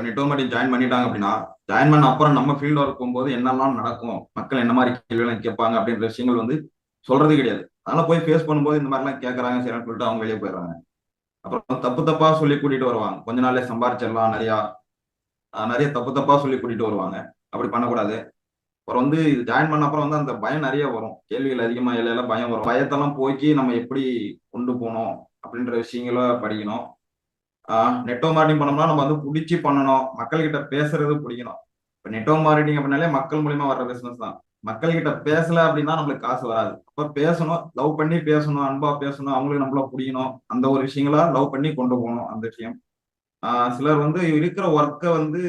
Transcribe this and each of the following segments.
Network marketing join பண்ணிட்டாங்க அப்படின்னா, join பண்ண அப்புறம் நம்ம ஃபீல்டு ஒர்க் போகும்போது என்னெல்லாம் நடக்கும், மக்கள் என்ன மாதிரி கேள்விலாம் கேட்பாங்க அப்படின்ற விஷயங்கள் வந்து சொல்றது கிடையாது. அதனால போய் ஃபேஸ் பண்ணும்போது இந்த மாதிரிலாம் கேட்கறாங்க சரின்னு சொல்லிட்டு அவங்க வெளியே போயிடுறாங்க. அப்புறம் தப்பு தப்பா சொல்லி கூட்டிட்டு வருவாங்க. கொஞ்ச நாள்லயே சம்பாரிச்சிடலாம், நிறைய தப்பு தப்பா சொல்லி கூட்டிட்டு வருவாங்க. அப்படி பண்ணக்கூடாது. அப்புறம் வந்து இது ஜாயின் பண்ண அப்புறம் வந்து அந்த பயம் நிறைய வரும். கேள்விகள் அதிகமா எல்லாம் பயம் வரும். பயத்தெல்லாம் போக்கி நம்ம எப்படி கொண்டு போகணும் அப்படின்ற விஷயங்கள படிக்கணும். நெட்வொர்க் மார்க்கெட்டிங் பண்ணோம்னா நம்ம வந்து பிடிச்சி பண்ணணும். மக்கள் கிட்ட பேசுறது பிடிக்கணும். இப்போ நெட்வொர்க் மார்க்கெட்டிங் அப்படின்னாலே மக்கள் மூலியமா வர்ற பிசினஸ் தான். மக்கள் கிட்ட பேசல அப்படின்னா நம்மளுக்கு காசு வராது. அப்ப பேசணும், லவ் பண்ணி பேசணும், அன்பா பேசணும், அவங்களுக்கு நம்மள பிடிக்கணும். அந்த ஒரு விஷயங்களா லவ் பண்ணி கொண்டு போகணும் அந்த விஷயம். சிலர் வந்து இருக்கிற ஒர்க்கை வந்து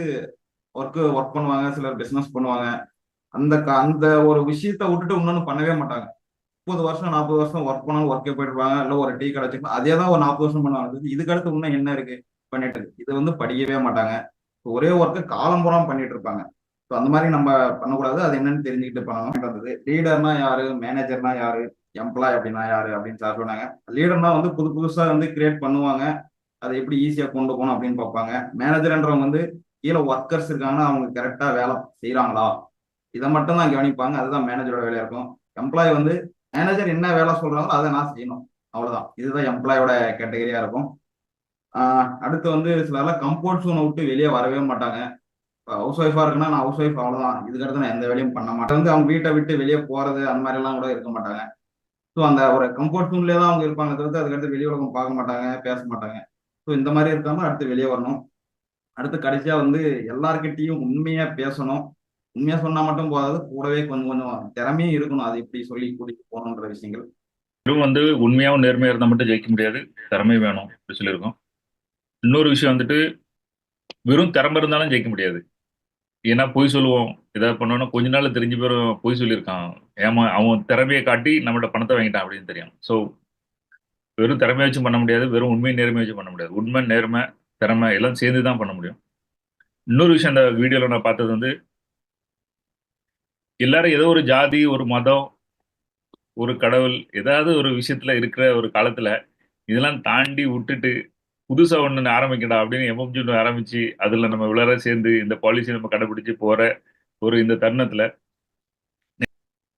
ஒர்க் பண்ணுவாங்க, சிலர் பிசினஸ் பண்ணுவாங்க. அந்த ஒரு விஷயத்த விட்டுட்டு இன்னொன்னு பண்ணவே மாட்டாங்க. 30 வருஷம் 40 வருஷம் ஒர்க் பண்ணாலும் ஒர்க்கே போயிட்டு இல்ல ஒரு டீ கடை வச்சுக்கலாம், அதே தான் ஒரு 40 வருஷம் பண்ணுவாங்க. இதுக்கு அடுத்து இன்னும் என்ன இருக்கு பண்ணிட்டு இது வந்து படிக்கவே மாட்டாங்க. ஒரே ஒர்க்கு காலம்புறம் பண்ணிட்டு இருப்பாங்க. ஸோ அந்த மாதிரி நம்ம பண்ணக்கூடாது. அது என்னன்னு தெரிஞ்சுக்கிட்டு பண்ணணும். வந்தது லீடர்னா யாரு, மேனேஜர்னா யாரு, எம்ப்ளாய் அப்படின்னா யாரு அப்படின்னு சார் சொன்னாங்க. லீடர்னா வந்து புது புதுசா வந்து கிரியேட் பண்ணுவாங்க. அதை எப்படி ஈஸியா கொண்டு போகணும் அப்படின்னு பார்ப்பாங்க. மேனேஜர்ன்றவங்க வந்து கீழே ஒர்க்கர்ஸ் இருக்காங்கன்னா அவங்க கரெக்டா வேலை செய்யறாங்களா, இதை மட்டும் தான் கவனிப்பாங்க. அதுதான் மேனேஜரோட வேலையா இருக்கும். எம்ப்ளாய் வந்து மேனேஜர் என்ன வேலை சொல்றாங்களோ அதை நான் செய்யணும், அவ்வளவுதான். இதுதான் எம்ப்ளாயோட கேட்டகரியா இருக்கும். அடுத்து வந்து சிலர்லாம் கம்ஃபோர்ட் ஜோனை விட்டு வெளியே வரவே மாட்டாங்க. ஹவுஸ் ஒய்ஃபா இருக்குன்னா நான் ஹவுஸ் ஒய்ஃப் அவ்வளவுதான், இதுக்கடுத்து நான் எந்த வேலையும் பண்ண மாட்டேன். வந்து அவங்க வீட்டை விட்டு வெளியே போறது அந்த மாதிரி எல்லாம் கூட இருக்க மாட்டாங்க. ஸோ அந்த ஒரு கம்ஃபோர்ட் ஜோன்லேயே தான் அவங்க இருப்பாங்க தவிர்த்து அதுக்கடுத்து வெளி உலகம் பார்க்க மாட்டாங்க, பேச மாட்டாங்க. ஸோ இந்த மாதிரி இருக்காம அடுத்து வெளியே வரணும். அடுத்து கடைசியா வந்து எல்லார்கிட்டையும் உண்மையா பேசணும். உண்மையா சொன்னா மட்டும் போதாது, கூடவே கொஞ்சம் கொஞ்சம் திறமையும் இருக்கணும். அது எப்படி சொல்லி கூட்டிட்டு போகணுன்ற விஷயங்கள். வெறும் உண்மையாவும் நேர்மையா இருந்தா மட்டும் ஜெயிக்க முடியாது. திறமை வேணும் அப்படி சொல்லியிருக்கோம். இன்னொரு விஷயம் வெறும் திறமை இருந்தாலும் ஜெயிக்க முடியாது. ஏன்னா பொய் சொல்லுவோம். ஏதாவது பண்ணோம்னா கொஞ்ச நாள்ல தெரிஞ்சு போயிரும் பொய் சொல்லியிருக்கான். அவன் திறமையை காட்டி நம்மள்ட்ட பணத்தை வாங்கிட்டான் அப்படின்னு தெரியும். ஸோ வெறும் திறமையை வச்சும் பண்ண முடியாது. வெறும் உண்மை நேர்மையை வச்சும் பண்ண முடியாது. உண்மை, நேர்மை, திறமை எல்லாம் சேர்ந்து தான் பண்ண முடியும். இன்னொரு விஷயம் இந்த வீடியோல நான் பார்த்தது எல்லாரும் ஏதோ ஒரு ஜாதி, ஒரு மதம், ஒரு கடவுள் ஏதாவது ஒரு விஷயத்துல இருக்கிற ஒரு காலத்துல இதெல்லாம் தாண்டி விட்டுட்டு புதுசா ஒண்ணு ஆரம்பிக்கடா அப்படின்னு எம்எம்ஜி ஒன்று ஆரம்பிச்சு அதுல நம்ம விளர சேர்ந்து இந்த பாலிசி நம்ம கடைபிடிச்சு போற இந்த தருணத்துல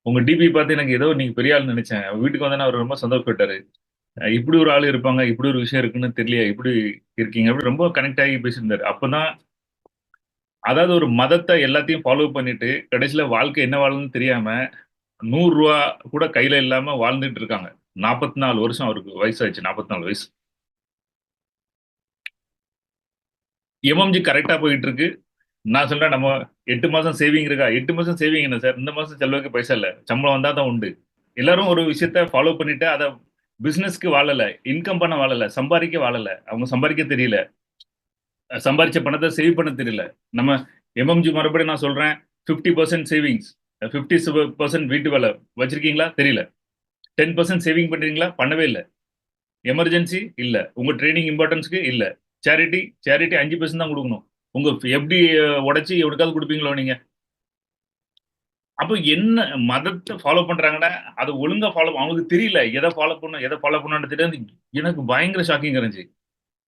உங்க டிபி பார்த்து எனக்கு ஏதோ நீங்க பெரிய ஆள் நினைச்சேன். வீட்டுக்கு வந்தா அவர் ரொம்ப சந்தோஷப்பட்டாரு. இப்படி ஒரு ஆள் இருப்பாங்க, இப்படி ஒரு விஷயம் இருக்குன்னு தெரியலையா, இப்படி இருக்கீங்க அப்படி ரொம்ப கனெக்ட் ஆகி பேசியிருந்தாரு. அப்பதான் அதாவது ஒரு மதத்தை எல்லாத்தையும் ஃபாலோ பண்ணிட்டு கடைசியில வாழ்க்கை என்ன வாழணும்னு தெரியாம 100 ரூபா கூட கையில இல்லாம வாழ்ந்துட்டு இருக்காங்க. 44 வருஷம் அவருக்கு வயசாச்சு, 44 வயசு. எம்எம்ஜி கரெக்டா போயிட்டு இருக்கு. நான் சொல்றேன் நம்ம 8 மாசம் சேவிங் இருக்கா, 8 மாசம் சேவிங் என்ன சார், இந்த மாசம் செலவுக்கு பைசா இல்ல, சம்பளம் வந்தா தான் உண்டு. எல்லாரும் ஒரு விஷயத்த ஃபாலோ பண்ணிட்டு அதை பிசினஸ்க்கு வாழல, இன்கம் பண்ண வாழல, சம்பாதிக்க வாழல. அவங்க சம்பாதிக்க தெரியல, சம்பாதிச்ச பணத்தை சேவ் பண்ண தெரியல. நம்ம எம்எம்ஜி மறுபடியும் நான் சொல்றேன், 50% சேவிங்ஸ், 50% வீட்டு வேலை வச்சிருக்கீங்களா தெரியல. 10% சேவிங் பண்றீங்களா, பண்ணவே இல்லை. எமர்ஜென்சி இல்ல, உங்க ட்ரைனிங் இம்பார்ட்டன்ஸ்க்கு இல்ல. சேரிட்டி சேரிட்டி 5% தான் கொடுக்கணும். உங்க எப்படி உடைச்சு எவனுக்காவது கொடுப்பீங்களோ நீங்க? அப்போ என்ன மதத்தை ஃபாலோ பண்றாங்கன்னா அதை ஒழுங்கா ஃபாலோ அவங்களுக்கு தெரியல. எதை ஃபாலோ பண்ணும் எதை ஃபாலோ பண்ணு தெரியாது. எனக்கு பயங்கர ஷாக்கிங் இருந்துச்சு.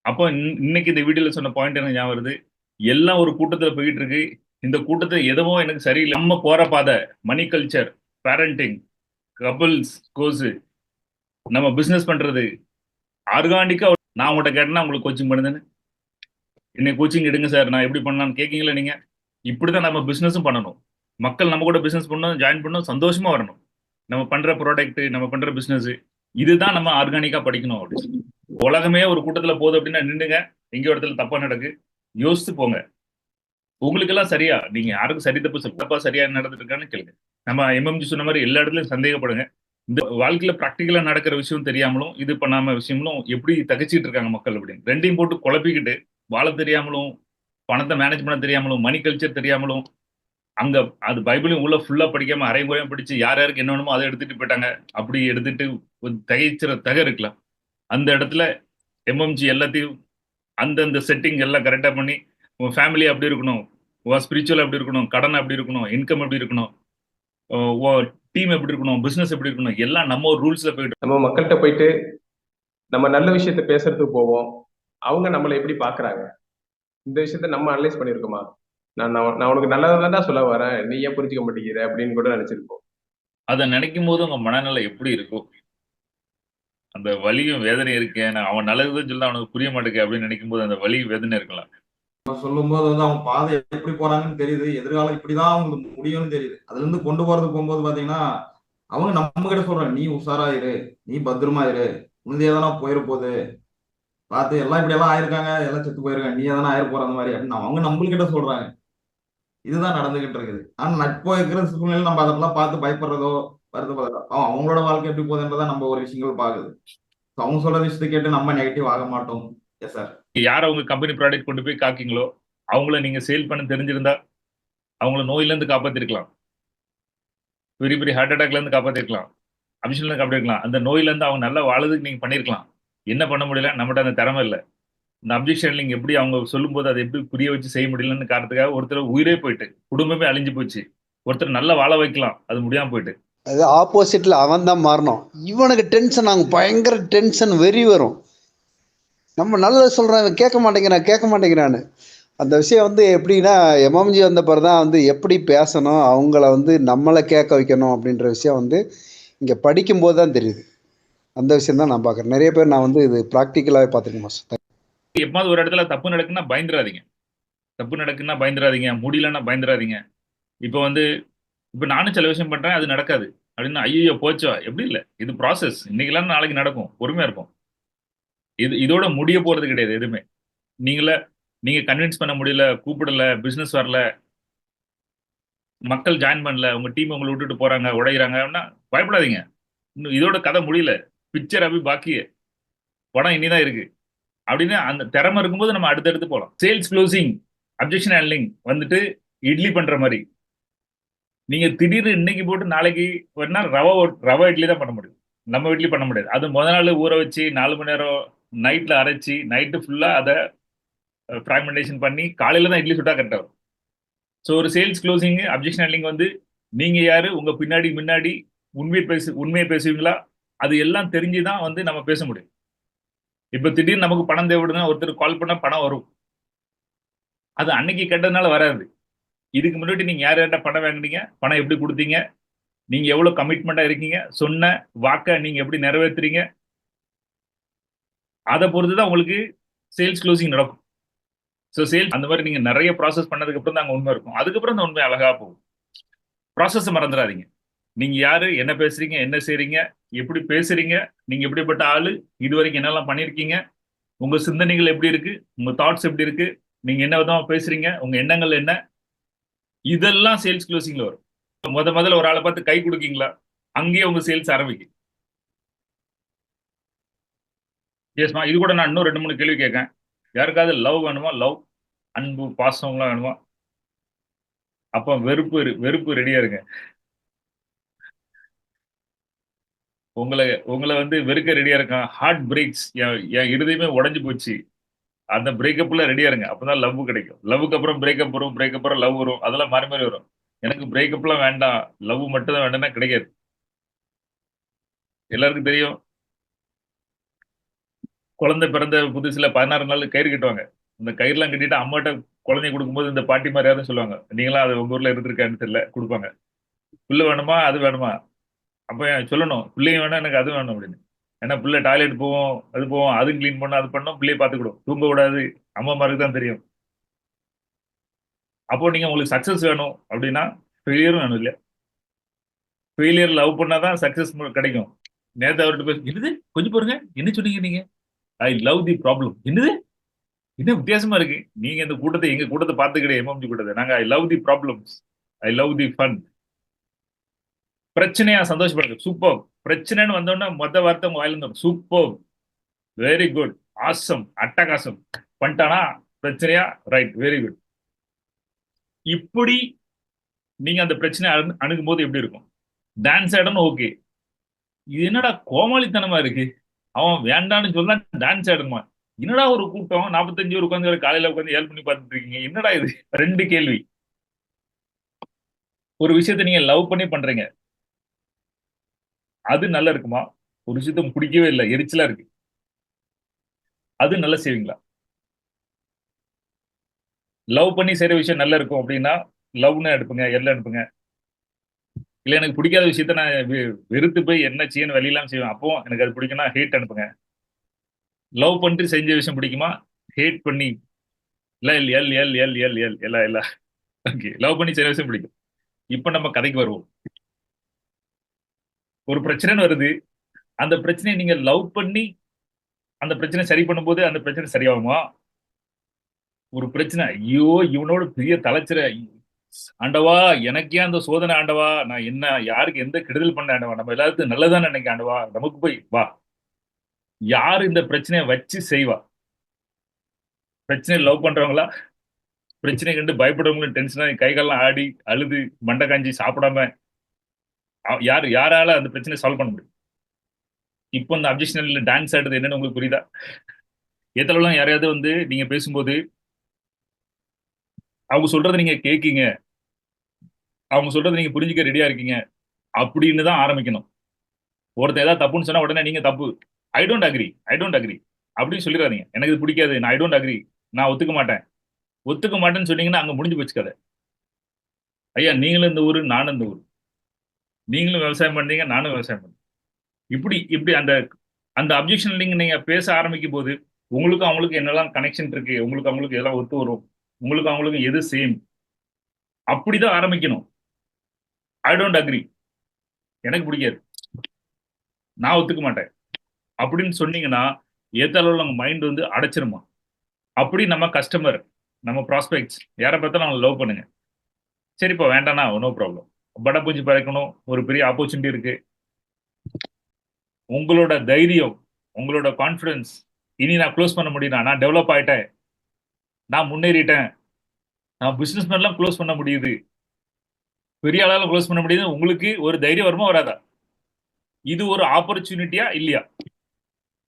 அப்போ இன்னைக்கு இந்த வீடியோல சொன்ன பாயிண்ட் எனக்கு ஞாபகம் வருது. எல்லாம் ஒரு கூட்டத்துல போயிட்டு இருக்கு. இந்த கூட்டத்தை எதுவும் எனக்கு சரியில்லை. நம்ம போற பாதை மணி கல்ச்சர், பேரண்டிங், கபிள்ஸ் கோர்ஸ், நம்ம பிசினஸ் பண்றது ஆர்கானிக்கா. நான் உங்கள்கிட்ட கேட்டேன்னா உங்களுக்கு கோச்சிங் பண்ணுதுன்னு என்னை கோச்சிங் எடுங்க சார் நான் எப்படி பண்ணலாம்னு கேட்கீங்களா நீங்க? இப்படிதான் நம்ம பிசினஸும் பண்ணணும். மக்கள் நம்ம கூட பிசினஸ் பண்ணணும், ஜாயின் பண்ணணும், சந்தோஷமா வரணும். நம்ம பண்ற ப்ராடக்ட், நம்ம பண்ற பிசினஸ், இதுதான் நம்ம ஆர்கானிக்கா படிக்கணும் அப்படின்னு சொல்லி. உலகமே ஒரு கூட்டத்துல போகுது அப்படின்னா நின்னுங்க. எங்கேயோ இடத்துல தப்பா நடக்கு, யோசிச்சு போங்க. உங்களுக்கு எல்லாம் சரியா, நீங்க யாருக்கும் சரி தப்பு சொல்ல தப்பா சரியா நடந்துட்டு இருக்கான்னு கேளுங்க. நம்ம எம்எம்ஜி சொன்ன மாதிரி எல்லா இடத்துலயும் சந்தேகப்படுங்க. இந்த வாழ்க்கையில பிராக்டிக்கலா நடக்கிற விஷயம் தெரியாமலும் இது பண்ணாம விஷயங்களும் எப்படி தகச்சிட்டு இருக்காங்க மக்கள் அப்படின்னு ரெண்டையும் போட்டு குழப்பிக்கிட்டு வாழ தெரியாமலும், பணத்தை மேனேஜ் பண்ண தெரியாமலும், மணி கல்ச்சர் தெரியாமலும், அங்க அது பைபிளையும் உள்ள ஃபுல்லா படிக்காம அரைங்குறையும் படிச்சு யார் யாருக்கு என்ன வேணுமோ அதை எடுத்துட்டு போயிட்டாங்க. அப்படி எடுத்துட்டு ஒரு தகை இருக்கலாம். அந்த இடத்துல எம்எம்ஜி எல்லாத்தையும் அந்தந்த செட்டிங் எல்லாம் கரெக்டா பண்ணி உன் ஃபேமிலி அப்படி இருக்கணும், உன் ஸ்பிரிச்சுவல் அப்படி இருக்கணும், கடன் அப்படி இருக்கணும், இன்கம் எப்படி இருக்கணும், டீம் எப்படி இருக்கணும், பிசினஸ் எப்படி இருக்கணும், எல்லாம் நம்ம ஒரு ரூல்ஸ்ல போயிட்டு நம்ம மக்கள்கிட்ட போயிட்டு நம்ம நல்ல விஷயத்த பேசுறதுக்கு போவோம். அவங்க நம்மளை எப்படி பாக்குறாங்க? இந்த விஷயத்த நம்ம அனலைஸ் பண்ணியிருக்கோமா? நான் உனக்கு நல்லதை தான்டா சொல்ல வரேன், நீ ஏன் புரிஞ்சுக்க மாட்டேங்கிற அப்படின்னு கூட நினைச்சிருப்போம். அதை நினைக்கும் போது உங்க மனநிலை எப்படி இருக்கும்? அந்த வலியும் வேதனை இருக்கேன், அவன் நல்லதுதான் சொல்ல அவனுக்கு புரிய மாட்டேங்க அப்படின்னு நினைக்கும் போது அந்த வலி வேதனை இருக்கலாம். சொல்லும்போது வந்து அவங்க பாதை எப்படி போறாங்கன்னு தெரியுது, எதிர்காலம் இப்படிதான் அவங்களுக்கு முடியும்னு தெரியுது. அதுல இருந்து கொண்டு போறது போகும்போது பாத்தீங்கன்னா அவங்க நம்ம கிட்ட சொல்றாங்க, நீ உஷாரா இரு, நீ பத்திரமா இரு, முந்தைய எதனா போயிட போகுது, பார்த்து எல்லாம் இப்படி எல்லாம் ஆயிருக்காங்க, எல்லாம் செத்து போயிருக்காங்க, நீ எதனா ஆயிர போற அந்த மாதிரி அப்படின்னு அவங்க நம்மள்கிட்ட சொல்றாங்க. இதுதான் நடந்துகிட்டு இருக்குது. ஆனா நட்போ இருக்கிற சூழ்நிலையில் நம்ம அதெல்லாம் பார்த்து பயப்படுறதோ வருத்தப்படுறதோ அவங்களோட வாழ்க்கை எப்படி போகுதுன்றதான் நம்ம ஒரு விஷயங்கள் பாக்குது. அவங்க சொல்ற விஷயத்தை கேட்டு நம்ம நெகட்டிவ் ஆக மாட்டோம். Yes sir. யார் அவங்க கம்பெனி ப்ராடக்ட் கொண்டு போய் காக்கிங்களோ அவங்கள நீங்க சேல் பண்ண தெரிஞ்சிருந்தா அவங்கள நோயில இருந்து காப்பாத்திருக்கலாம், பெரிய பெரிய ஹார்ட் அட்டாக்ல இருந்து காப்பாத்திருக்கலாம், அபிஷன்ல இருந்து காப்பாத்திருக்கலாம். அந்த நோயில இருந்து அவங்க நல்லா வாழறதுக்கு நீங்க பண்ணிருக்கலாம். என்ன பண்ண முடியல, நம்மகிட்ட அந்த திறமை இல்லை. இந்த அப்ஜெக்ஷன் நீங்க எப்படி அவங்க சொல்லும்போது அதை எப்படி புரிய வச்சு செய்ய முடியலன்னு காரணத்துக்காக ஒருத்தர் உயிரே போயிட்டு, குடும்பமே அழிஞ்சு போச்சு. ஒருத்தர் நல்லா வாழ வைக்கலாம், அது முடியாம போயிட்டு. அது ஆப்போசிட்ல அவன் தான் மாறணும். இவனுக்கு டென்ஷன் ஆகும், பயங்கர டென்ஷன் வெறி வரும். நம்ம நல்லது சொல்றோம், இவன் கேட்க மாட்டேங்கிறான்னு. அந்த விஷயம் வந்து எப்படின்னா, எம்எம்ஜி வந்த பிறகு தான் வந்து எப்படி பேசணும், அவங்கள வந்து நம்மளை கேட்க வைக்கணும் அப்படின்ற விஷயம் வந்து இங்கே படிக்கும்போது தான் தெரியுது. அந்த விஷயம் தான் நான் பார்க்குறேன். நிறைய பேர் நான் வந்து இது ப்ராக்டிக்கலாகவே பார்த்துருக்கேன் மாஸ்டர். எப்போது ஒரு இடத்துல தப்பு நடக்குன்னா பயந்துராதீங்க, தப்பு நடக்குன்னா பயந்துராதீங்க, முடியலன்னா பயந்துராதீங்க. இப்போ வந்து இப்போ நானும் சில விஷயம் பண்றேன், அது நடக்காது அப்படின்னு ஐயோ போச்சோ, எப்படி இல்லை, இது ப்ராசஸ், இன்னைக்கெல்லாம் நாளைக்கு நடக்கும், பொறுமையா இருக்கும். இதோட முடிய போறது கிடையாது எதுவுமே. நீங்க கன்வின்ஸ் பண்ண முடியல, கூப்பிடல, பிசினஸ் வரல, மக்கள் ஜாயின் பண்ணல, உங்க டீம் உங்களை விட்டுட்டு போறாங்க, உடையிறாங்க அப்படின்னா பயப்படாதீங்க. இன்னும் இதோட கதை முடியல, பிக்சர் அபி பாக்கிய, படம் இனிதான் இருக்கு அப்படின்னு அந்த திறமை இருக்கும்போது நம்ம அடுத்தடுத்து போகலாம். சேல்ஸ் க்ளோசிங், அப்ஜெக்ஷன் ஹேண்ட்லிங் வந்துட்டு இட்லி பண்ற மாதிரி. நீங்க திடீர்னு இன்னைக்கு போட்டு நாளைக்கு வேணா ரவை இட்லி தான் பண்ண முடியும், நம்ம இட்லி பண்ண முடியாது. அது முதல் நாள் ஊற வச்சு 4 மணி நேரம் நைட்ல அரைச்சி நைட்டு ஃபுல்லா அதை ஃப்ராக்மெண்டேஷன் பண்ணி காலையில தான் இட்லி சுட்டா கரெக்டாக வரும். ஸோ ஒரு சேல்ஸ் க்ளோசிங், அப்ஜெக்ஷன் ஹேண்ட்லிங் வந்து நீங்க யாரு, உங்க பின்னாடி முன்னாடி உண்மையை பேசுவீங்களா, அது எல்லாம் தெரிஞ்சுதான் வந்து நம்ம பேச முடியும். இப்ப திடீர்னு நமக்கு பணம் தேவைப்படுதுன்னா ஒருத்தர் கால் பண்ணா பணம் வரும், அது அன்னைக்கு கேட்டதுனால வராது. இதுக்கு முன்னாடி நீங்க யார்கிட்ட பணம் வாங்குனீங்க, பணம் எப்படி கொடுத்தீங்க, நீங்க எவ்வளவு கமிட்மெண்டா இருக்கீங்க, சொன்ன வாக்க நீங்க எப்படி நிறைவேற்றுறீங்க, அதை பொறுத்துதான் உங்களுக்கு சேல்ஸ் க்ளோசிங் நடக்கும். ஸோ சேல்ஸ் அந்த மாதிரி நீங்க நிறைய ப்ராசஸ் பண்ணதுக்கு அப்புறம் தான் அங்க உண்மை இருக்கும். அதுக்கப்புறம் அந்த உண்மை அழகா போகும். ப்ராசஸ் மறந்துடாதீங்க. நீங்க யாரு, என்ன பேசுறீங்க, என்ன செய்றீங்க, எப்படி பேசுறீங்க, நீங்க எப்படிப்பட்ட ஆளு, இது வரைக்கும் என்னெல்லாம் பண்ணிருக்கீங்க, உங்க சிந்தனைகள் எப்படி இருக்கு, உங்க தாட்ஸ் எப்படி இருக்கு, நீங்க என்ன விதமா பேசுறீங்க, உங்க எண்ணங்கள் என்ன, இதெல்லாம் சேல்ஸ் க்ளோசிங்ல வரும். முதல்ல ஒரு ஆளை பார்த்து கை கொடுக்கீங்களா, அங்கேயே உங்க சேல்ஸ் ஆரம்பிக்கும். எஸ்மா, இது கூட நான் இன்னும் 2-3 கேள்வி கேட்கேன். யாருக்காவது லவ் வேணுமா? லவ், அன்பு, பாசம்லாம் வேணுமா? அப்போ வெறுப்பு ரெடியா இருங்க. உங்களை வந்து வெறுக்க ரெடியா இருக்கான். ஹார்ட் பிரேக்ஸ், என் இருதயமே உடஞ்சு போச்சு, அந்த பிரேக்கப்ல ரெடியா இருங்க. அப்பதான் லவ் கிடைக்கும். லவ்வுக்கு அப்புறம் பிரேக்கப் வரும், பிரேக்கப் அப்புறம் லவ் வரும், அதெல்லாம் மாறி மாறி வரும். எனக்கு பிரேக்கப்லாம் வேண்டாம், லவ் மட்டும் தான் வேண்டாம்னா கிடைக்காது. எல்லாருக்கும் தெரியும், குழந்தை பிறந்த புதுசுல 16 நாள் கயிறு கட்டுவாங்க. இந்த கயிறுலாம் கட்டிட்டு அம்மாட்ட குழந்தைய கொடுக்கும்போது இந்த பாட்டி மாதிரியாவது சொல்லுவாங்க, நீங்களாம் அது உங்க ஊர்ல இருந்திருக்கான்னு தெரியல, கொடுப்பாங்க. புள்ள வேணுமா, அது வேணுமா, அப்ப சொல்லணும் பிள்ளையும் வேணும் எனக்கு அது வேணும் அப்படின்னு. ஏன்னா பிள்ளை டாய்லெட் போவோம், அது போவோம், அது கிளீன் பண்ணும், அது பண்ணும், பிள்ளையை பார்த்துக்கிடும், தூங்க விடாது, அம்மாமாருக்கு தான் தெரியும். அப்போ நீங்க உங்களுக்கு சக்சஸ் வேணும் அப்படின்னா ஃபெயிலியரும் வேணும் இல்லையா? ஃபெயிலியர் லவ் பண்ணாதான் சக்சஸ் கிடைக்கும். நேத்து அவர்கிட்ட பேச, என்னது கொஞ்சம் பாருங்க, என்ன சொன்னீங்க நீங்க, ஐ லவ் தி ப்ராப்ளம், என்னது என்ன வித்தியாசமா இருக்கு, நீங்க இந்த கூட்டத்தை எங்க கூட்டத்தை பார்த்துக்கிட்டே எம்எம்ஜி கூட்டத்தை, நாங்க I love the problems, I love the fun. பிரச்சனையா சந்தோஷப்படுறது, சூப்பர். பிரச்சனைன்னு வந்தோன்னா மொத்த வார்த்தை உங்க வாயில இருந்து சூப்பர், வெரி குட், ஆசம், அட்டகாசம் பண்ணிட்டானா, பிரச்சனையா, ரைட், வெரி குட். இப்படி நீங்க அந்த பிரச்சனை அணுகும் போது எப்படி இருக்கும்? டான்ஸ் ஆடணும், ஓகே, இது என்னடா கோமாளித்தனமா இருக்கு, அவன் வேண்டான்னு சொன்னா டான்ஸ் ஆடணுமா, என்னடா ஒரு கூட்டம் 45 பேர் உட்காந்து காலையில உட்காந்து 7 பண்ணி பார்த்துட்டு இருக்கீங்க, என்னடா இது? 2 கேள்வி. ஒரு விஷயத்த நீங்க லவ் பண்ணி பண்றீங்க, அது நல்லா இருக்குமா? ஒரு விஷயத்த பிடிக்கவே இல்லை, எரிச்சலா இருக்கு, அது நல்லா செய்வீங்களா? லவ் பண்ணி செய்யற விஷயம் நல்லா இருக்கும் அப்படின்னா லவ்னு அனுப்புங்க, எல்லாம் அனுப்புங்க. இல்ல எனக்கு பிடிக்காத விஷயத்த நான் வெறுத்து போய் என்ன செய்யணும் வெளியெல்லாம் செய்வேன், அப்போ எனக்கு அது பிடிக்கும்னா ஹேட் அனுப்புங்க. லவ் பண்ணிட்டு செஞ்ச விஷயம் பிடிக்குமா, ஹேட் பண்ணி இல்ல L L L L L L எல்லாம் எல்லாம் ஓகே. லவ் பண்ணி செய்யற விஷயம் பிடிக்கும். இப்ப நம்ம கதைக்கு வருவோம். ஒரு பிரச்சனைன்னு வருது, அந்த பிரச்சனையை நீங்க லவ் பண்ணி அந்த பிரச்சனை சரி பண்ணும்போது அந்த பிரச்சனை சரியாகுமா? ஒரு பிரச்சனை, ஐயோ இவனோட பெரிய தலைச்சிற, ஆண்டவா எனக்கே அந்த சோதனை ஆண்டவா, நான் என்ன யாருக்கு எந்த கெடுதல் பண்ண ஆண்டவா, நம்ம எல்லாத்துக்கும் நல்லதான் நினைக்க ஆண்டவா, நமக்கு போய் வா. யாரு இந்த பிரச்சனையை வச்சு செய்வா? பிரச்சனை லவ் பண்றவங்களா? பிரச்சனை கண்டு பயப்படுறவங்களும் டென்ஷனா கைகாலாம் ஆடி அழுது மண்டை காஞ்சி சாப்பிடாம யாரால அந்த பிரச்சனை சால்வ் பண்ண முடியும்? இப்போ இந்த அப்ஜெக்ஷனல் டான்ஸ் ஆடுறது என்னன்னு உங்களுக்கு புரியுதா? எத்தளவுலாம் யாரையாவது வந்து நீங்க பேசும்போது அவங்க சொல்றதை நீங்க கேட்கீங்க, அவங்க சொல்றதை நீங்க புரிஞ்சுக்க ரெடியா இருக்கீங்க அப்படின்னு தான் ஆரம்பிக்கணும். ஒருத்தர் ஏதாவது தப்புன்னு சொன்னா உடனே நீங்க தப்பு, ஐ டோன்ட் அக்ரி அப்படின்னு சொல்லிடாதீங்க. எனக்கு இது பிடிக்காது, நான் ஐ டோன்ட் அக்ரி, நான் ஒத்துக்க மாட்டேன்னு சொன்னீங்கன்னா அங்க முடிஞ்சு போச்சு கதை. ஐயா நீங்களும் இந்த ஊரு, நானும் இந்த ஊர், நீங்களும் விவசாயம் பண்ணீங்க, நானும் விவசாயம் பண்ணேன். இப்படி இப்படி அந்த அந்த அப்ஜெக்ஷன் நீங்க பேச ஆரம்பிக்கும் போது உங்களுக்கு அவங்களுக்கு என்னெல்லாம் கனெக்ஷன் இருக்கு, உங்களுக்கு அவங்களுக்கு எதெல்லாம் ஒத்து வரும், உங்களுக்கு அவங்களுக்கு எது சேம், அப்படிதான் ஆரம்பிக்கணும். ஐ டோன்ட் அக்ரி, எனக்கு பிடிக்காது, நான் ஒத்துக்க மாட்டேன் அப்படின்னு சொன்னீங்கன்னா ஏத்த அளவுல உங்க மைண்ட் வந்து அடைச்சிருமா. அப்படி நம்ம கஸ்டமர், நம்ம ப்ராஸ்பெக்ட்ஸ் யாரை பார்த்தாலும் அவங்க லவ் பண்ணுங்க. சரிப்பா வேண்டாம்னா நோ ப்ராப்ளம். பட பூஜை பறக்கணும், ஒரு பெரிய ஆப்பர்ச்சுனிட்டி இருக்கு. உங்களோட தைரியம், உங்களோட கான்ஃபிடன்ஸ், இனி நான் க்ளோஸ் பண்ண முடியும், நான் டெவலப் ஆயிட்டேன், நான் முன்னேறிட்டேன், நான் பிசினஸ் மேன்லாம் க்ளோஸ் பண்ண முடியுது, பெரிய ஆளால க்ளோஸ் பண்ண முடியுது, உங்களுக்கு ஒரு தைரியம் வருமா வராதா? இது ஒரு ஆப்பர்ச்சுனிட்டியா இல்லையா?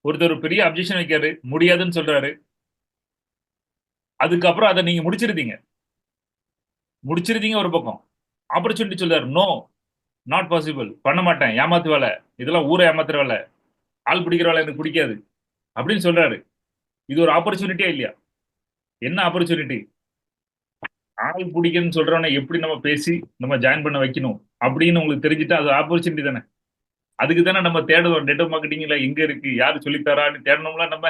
ஒருத்தர் ஒரு பெரிய அப்ஜெக்ஷன் வைக்காரு, முடியாதுன்னு சொல்றாரு, அதுக்கப்புறம் அதை நீங்க முடிச்சிருந்தீங்க ஒரு பக்கம். ஆப்பர்ச்சுனிட்டி சொல்றாரு, நோ நாட் பாசிபிள், பண்ண மாட்டேன், ஏமாத்து வேலை, இதெல்லாம் ஊரை ஏமாத்துற வேலை, ஆள் பிடிக்கிற வேலை எனக்கு பிடிக்காது அப்படின்னு சொல்றாரு. இது ஒரு ஆப்பர்ச்சுனிட்டியா இல்லையா? என்ன ஆப்பர்ச்சுனிட்டி? ஆள் பிடிக்குன்னு சொல்றவனை எப்படி நம்ம பேசி நம்ம ஜாயின் பண்ண வைக்கணும் அப்படின்னு உங்களுக்கு தெரிஞ்சுட்டு அது ஆப்பர்ச்சுனிட்டி தானே. அதுக்கு தானே நம்ம தேடுவோம். நெட்வொர்க் மார்க்கெட்டிங்ல எங்க இருக்கு, யாரு சொல்லித்தரான்னு தேடணும்ல நம்ம.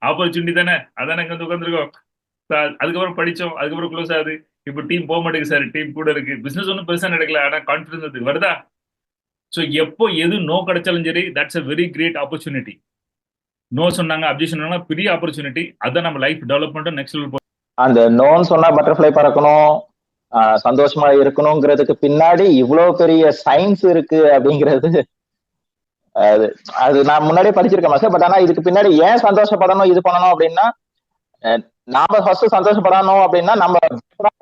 ஆப்பர்ச்சுனிட்டி தானே, அதானே இங்க வந்து உட்காந்துருக்கோம். அதுக்கப்புறம் படிச்சோம், அதுக்கப்புறம் க்ளோஸ் ஆகுது. இப்போ டீம் போக மாட்டேங்குது சார், டீம் கூட இருக்கு, பிசினஸ் ஒன்றும் பெருசா நடக்கல, ஆனா கான்ஃபிடன்ஸ் வருதா? ஸோ எப்போ எது நோ கிடைச்சாலும் சரி, that's a very great opportunity. No சொன்னாங்க, அப்ஜெக்ஷன் சொன்னாங்க, பெரிய ஆப்பர்ச்சுனிட்டி. அதான் நம்ம லைஃப் டெவலப்மெண்ட் நெக்ஸ்ட் லெவல். அந்த நோன்னு சொன்னா பட்டர்ஃப்ளை பறக்கணும், சந்தோஷமா இருக்கணுங்கிறதுக்கு பின்னாடி இவ்வளவு பெரிய சயின்ஸ் இருக்கு அப்படிங்கிறது அது நான் முன்னாடியே படிச்சிருக்கேன் மாஸ்டர். பட் ஆனா இதுக்கு பின்னாடி ஏன் சந்தோஷப்படணும் இது பண்ணணும் அப்படின்னா, நாம ஃபர்ஸ்ட் சந்தோஷப்படணும் அப்படின்னா நம்ம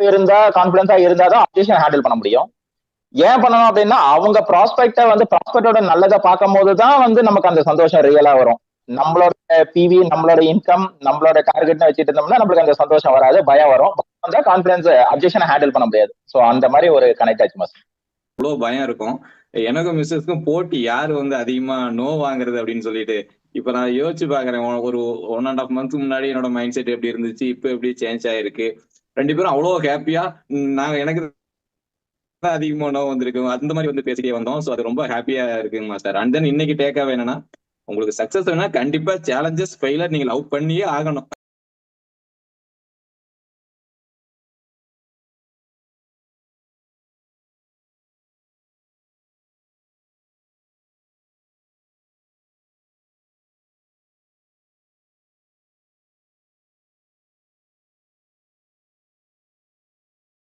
இருந்தா கான்பிடன்ஸா இருந்தாதான் அப்ஜெக்ஷன் ஹேண்டில் பண்ண முடியும். ஏன் பண்ணணும் அப்படின்னா அவங்க ப்ராஸ்பெக்டை வந்து ப்ராஸ்பெக்டோட நல்லதை பார்க்கும் போதுதான் வந்து நமக்கு அந்த சந்தோஷம் ரியலா வரும். நம்மளோட பிவி, நம்மளோட இன்கம், நம்மளோட டார்கெட் வச்சுட்டு இருந்தோம்னா நம்மளுக்கு அந்த சந்தோஷம் வராது, பயம் வரும். கான்பிடன்ஸ் அப்ஜெக்ஷனை ஹேண்டில் பண்ண முடியாது. ஸோ அந்த மாதிரி ஒரு கனெக்ட் ஆச்சு மாஸ்டர். அவ்வளோ பயம் இருக்கும். எனக்கும் மிஸ்ஸஸ்க்கும் போட்டி, யாரு வந்து அதிகமா நோ வாங்குறது அப்படின்னு சொல்லிட்டு. இப்ப நான் யோசிச்சு பாக்குறேன், ஒரு 1.5 month முன்னாடி என்னோட மைண்ட் செட் எப்படி இருந்துச்சு, இப்ப எப்படி சேஞ்ச் ஆயிருக்கு. 2 பேரும் அவ்வளோ ஹாப்பியா, நாங்க எனக்கு அதிகமா நோ வந்திருக்கு, அந்த மாதிரி வந்து பேசிட்டே வந்தோம். ஸோ அது ரொம்ப ஹாப்பியா இருக்குங்க மாஸ்டர். அண்ட் தென் இன்னைக்கு டேக்காவே என்னன்னா, உங்களுக்கு சக்சஸ் வேணா கண்டிப்பா சேலஞ்சஸ் ஃபெயிலர் நீங்க லவ் பண்ணியே ஆகணும்.